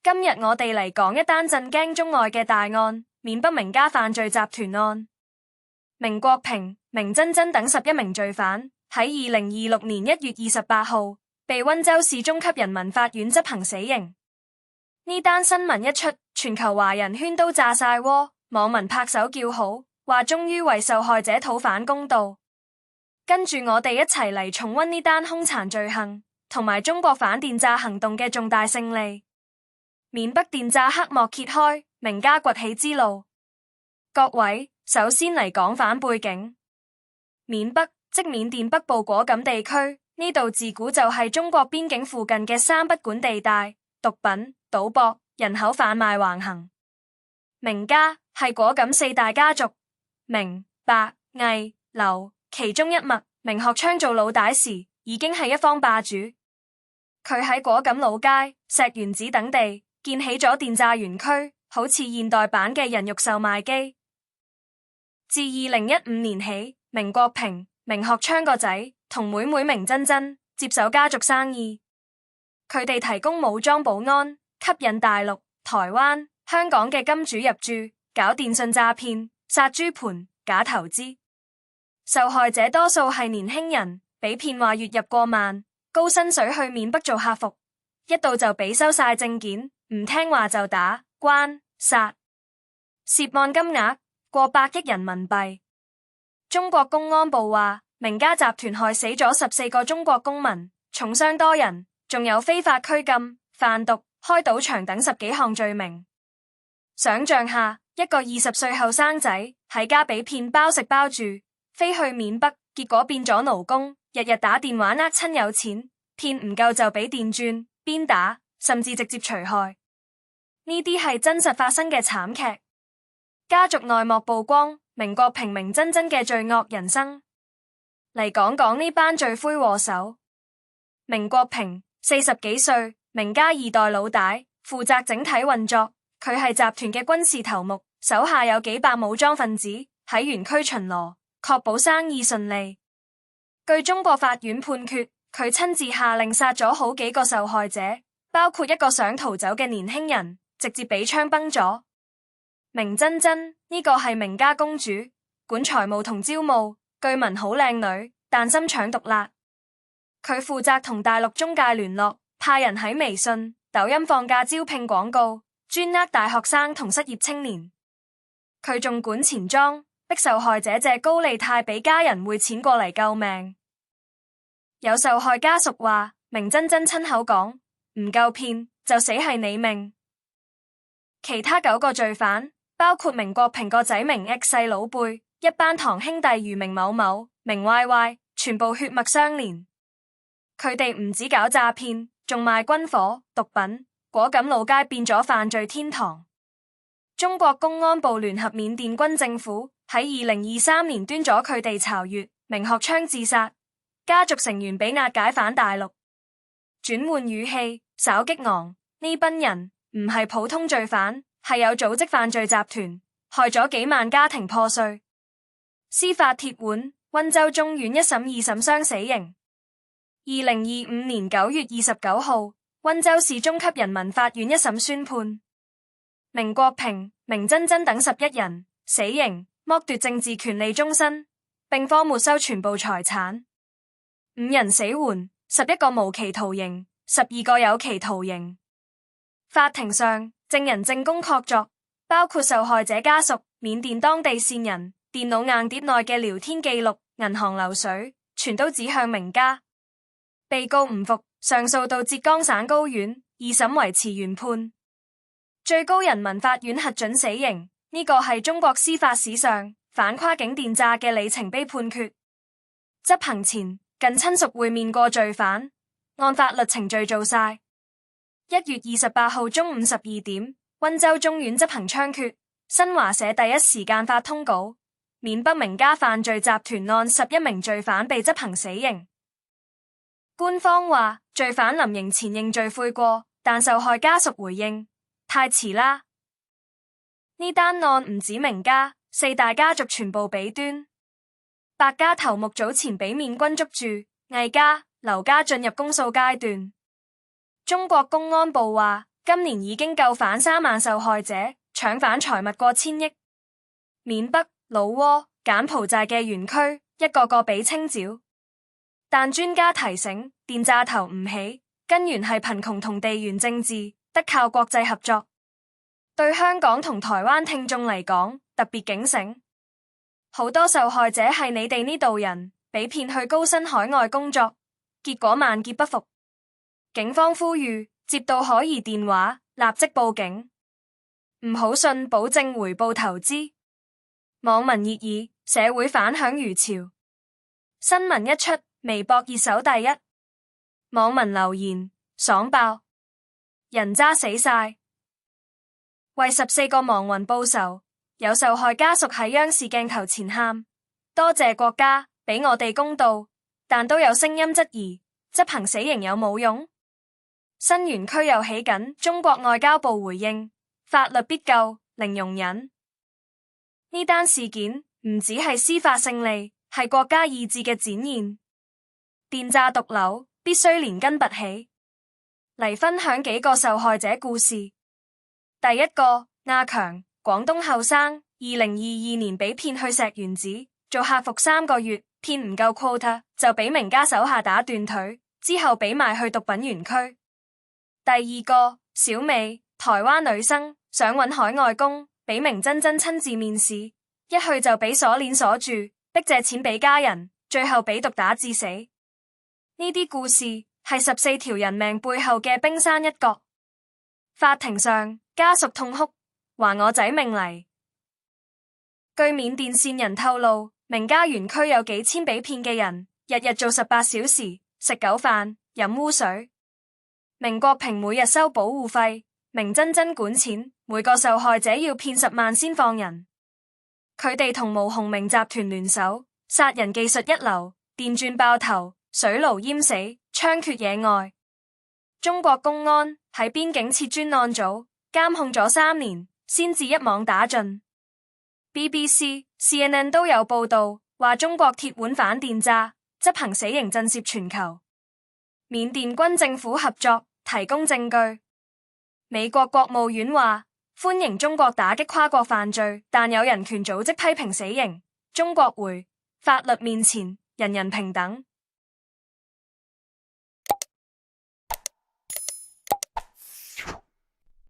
今日我哋嚟講一單震驚中外嘅大案——緬北名家犯罪集團案。明國平、明珍珍等11名罪犯喺2026年1月28號被溫州市中級人民法院執行死刑。呢單新聞一出，全球華人圈都炸晒鍋，網民拍手叫好，話終於為受害者討返公道。跟住我哋一齊嚟重溫呢單兇殘罪行同埋中國反電詐行動嘅重大勝利。緬北電詐黑幕揭開，名家崛起之路。各位，首先嚟講反背景。緬北即緬甸北部果敢地區，呢度自古就係中國邊境附近嘅三不管地帶，毒品、賭博、人口販賣橫行。名家係果敢四大家族，明、白、魏、劉，其中一脈明學昌做老大時，已經係一方霸主。佢喺果敢老街、石原子等地建起咗電詐園區，好似現代版嘅人肉售賣機。自2015年起，明國平、明學昌個仔同妹妹明珍珍接手家族生意，佢哋提供武裝保安，吸引大陸、台灣、香港嘅金主入駐，搞電信詐騙、殺豬盤、假投資。受害者多數係年輕人，被騙話月入過萬，高薪水去緬北做客服，一到就俾收晒證件，唔聽話就打、關、殺，涉案金額過百億人民幣。中國公安部話，名家集團害死咗14個中國公民，重傷多人，仲有非法拘禁、販毒、開賭場等10幾項罪名。想象下，一個20歲後生仔喺家俾騙包食包住，飛去緬北，結果變咗奴工，日日打電話呃親友錢，騙唔夠就俾電鑽、鞭打，甚至直接除害。呢啲係真實發生嘅慘劇。家族內幕曝光，明國平、明珍珍嘅罪惡人生。嚟講講呢班罪魁禍首。明國平40幾歲，名家2代老大，負責整體運作。佢係集團嘅軍事頭目，手下有幾百武裝分子喺園區巡邏，確保生意順利。據中國法院判決，佢親自下令殺咗好幾個受害者，包括一個想逃走嘅年輕人，直接俾槍崩咗。明珍珍呢個係名家公主，管財務同招募，據聞好靚女，但心腸毒辣。佢負責同大陸中介聯絡，派人喺微信、抖音放假招聘廣告，專呃大學生同失業青年。佢仲管錢莊，逼受害者借高利貸俾家人匯錢過嚟救命。有受害家屬話，明珍珍親口講，唔夠騙就死係你命。其他9個罪犯，包括明國平個仔明 X 細佬輩，一班堂兄弟如明某某、明 YY，全部血脈相連。佢哋唔止搞詐騙，仲賣軍火、毒品，果敢老街變咗犯罪天堂。中國公安部聯合緬甸軍政府喺2023年端咗佢哋巢穴，明學昌自殺，家族成員被押解返大陸。轉換語氣，稍激昂，呢班人唔係普通罪犯，係有組織犯罪集團，害咗幾萬家庭破碎。司法鐵腕，溫州中院一審二審雙死刑。2025年9月29號，溫州市中級人民法院一審宣判，明國平、明珍珍等11人死刑，剝奪政治權利終身，並科沒收全部財產。5人死緩，11個無期徒刑，12個有期徒刑。法庭上，證人證供確鑿，包括受害者家屬、緬甸當地線人、電腦硬碟內嘅聊天記錄、銀行流水，全都指向名家。被告唔服，上訴到浙江省高院，二審維持原判。最高人民法院核准死刑，呢個係中國司法史上反跨境電詐嘅里程碑判決。執行前，近親屬會面過罪犯，按法律程序做晒。1月28號中午12點，溫州中院執行槍決。新華社第一時間發通稿，緬北名家犯罪集團案11名罪犯被執行死刑。官方話，罪犯臨刑前認罪悔過，但受害家屬回應太遲啦。呢單案唔止名家，4大家族全部被端。白家頭目早前俾緬軍捉住，魏家、劉家進入公訴階段。中國公安部話，今年已經救返3萬受害者，搶返財物過千億。緬北、老撾、柬埔寨嘅園區一個個比清剿，但專家提醒，電詐頭唔起，根源係貧窮同地緣政治，得靠國際合作。對香港同台灣聽眾嚟講，特別警醒，好多受害者係你哋呢度人，被騙去高薪海外工作，結果萬劫不復。警方呼籲，接到可疑電話，立即報警，唔好信保證回報投資。網民熱議，社會反響如潮。新聞一出，微博熱搜第一，網民留言爽爆，人渣死晒。為14個亡魂報仇，有受害家屬喺央視鏡頭前喊：多謝國家俾我哋公道，但都有聲音質疑，執行死刑有冇用？新園區又起緊，中國外交部回應：法律必究，零容忍。呢單事件唔只係司法勝利，係國家意志嘅展現。電詐毒瘤必須連根拔起。嚟分享幾個受害者故事。第一個，阿強，廣東後生，2022年被騙去石原子做客服3個月，騙唔夠 quota 就俾名家手下打斷腿，之後俾賣去毒品園區。第二個，小美，台灣女生，想搵海外工，俾明珍珍親自面試，一去就俾鎖鏈鎖住，逼借錢俾家人，最後俾毒打致死。呢啲故事係14條人命背後嘅冰山一角。法庭上，家屬痛哭，還我仔命嚟。據緬甸線人透露，名家園區有幾千被騙嘅人，日日做18小時，食狗飯，飲污水。明國平每日收保護費，明珍珍管錢，每個受害者要騙10萬先放人。佢哋同毛鴻明集團聯手，殺人技術一流，電鑽爆頭，水爐淹死，槍決野外。中國公安喺邊境設專案組，監控咗3年，先至一網打盡。BBC、CNN 都有報道，話中國鐵腕反電詐，執行死刑震懾全球。緬甸軍政府合作，提供證據。美國國務院話歡迎中國打擊跨國犯罪，但有人權組織批評死刑。中國回：法律面前人人平等。